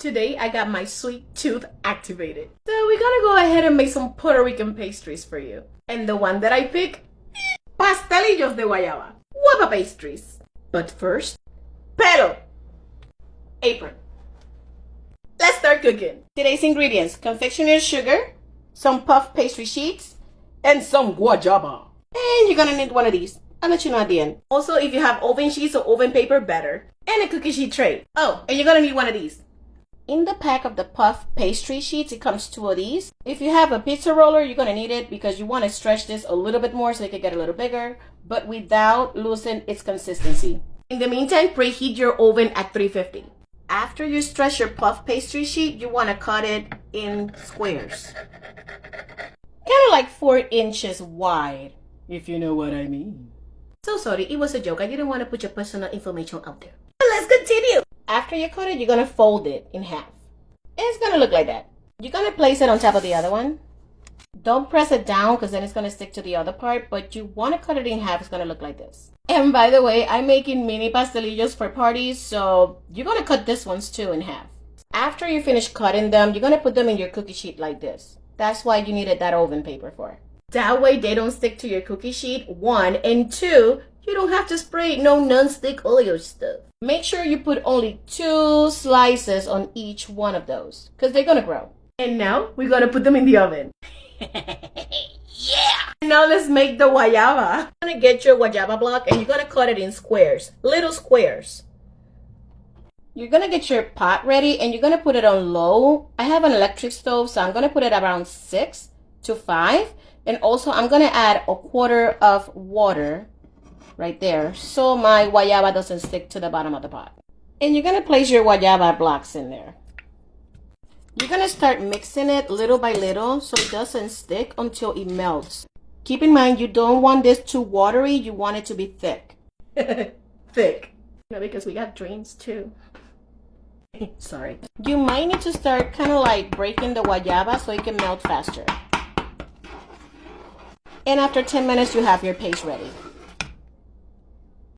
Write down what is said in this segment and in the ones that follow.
Today I got my sweet tooth activated. So we're gonna go ahead and make some Puerto Rican pastries for you. And the one that I pick, Pastelillos de Guayaba, Guava pastries. But first, pelo, apron. Let's start cooking. Today's ingredients: confectioner's sugar, some puff pastry sheets, and some guayaba. And you're gonna need one of these. I'll let you know at the end. Also, if you have oven sheets or oven paper, better. And a cookie sheet tray. Oh, and you're gonna need one of these. In the pack of the puff pastry sheets, it comes 2 of these. If you have a pizza roller, you're gonna need it because you wanna stretch this a little bit more so it can get a little bigger, but without losing its consistency. In the meantime, preheat your oven at 350. After you stretch your puff pastry sheet, you wanna cut it in squares. Kind of like 4 inches wide, if you know what I mean. So sorry, it was a joke. I didn't want to put your personal information out there. Let's continue. After you cut it, you're going to fold it in half. It's going to look like that. You're going to place it on top of the other one. Don't press it down because then it's going to stick to the other part, but you want to cut it in half. It's going to look like this. And by the way, I'm making mini pastelillos for parties, so you're going to cut this ones too in half. After you finish cutting them, you're going to put them in your cookie sheet like this. That's why you needed that oven paper for. That way they don't stick to your cookie sheet, 1, and 2, you don't have to spray no non-stick oil stuff. Make sure you put only 2 slices on each one of those, because they're gonna grow. And now, we're gonna put them in the oven. Yeah! Now let's make the guayaba. You're gonna get your guayaba block and you're gonna cut it in squares, little squares. You're gonna get your pot ready and you're gonna put it on low. I have an electric stove, so I'm gonna put it around 6 to 5. And also, I'm going to add 1/4 of water right there so my guayaba doesn't stick to the bottom of the pot. And you're going to place your guayaba blocks in there. You're going to start mixing it little by little so it doesn't stick until it melts. Keep in mind, you don't want this too watery. You want it to be thick. Thick. No, because we got drains too. Sorry. You might need to start kind of like breaking the guayaba so it can melt faster. And after 10 minutes, you have your paste ready.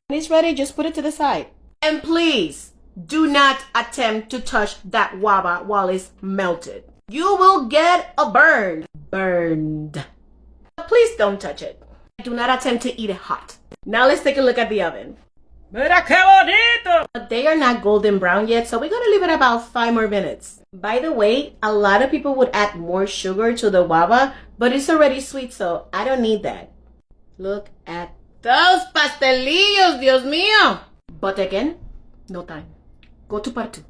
When it's ready, just put it to the side. And please, do not attempt to touch that guava while it's melted. You will get a burn. Burned. Please don't touch it. Do not attempt to eat it hot. Now let's take a look at the oven. Mira qué bonito! But they are not golden brown yet, so we're gonna leave it about 5 more minutes. By the way, a lot of people would add more sugar to the guava, but it's already sweet, so I don't need that. Look at those pastelillos, Dios mío! But again, no time. Go to part 2.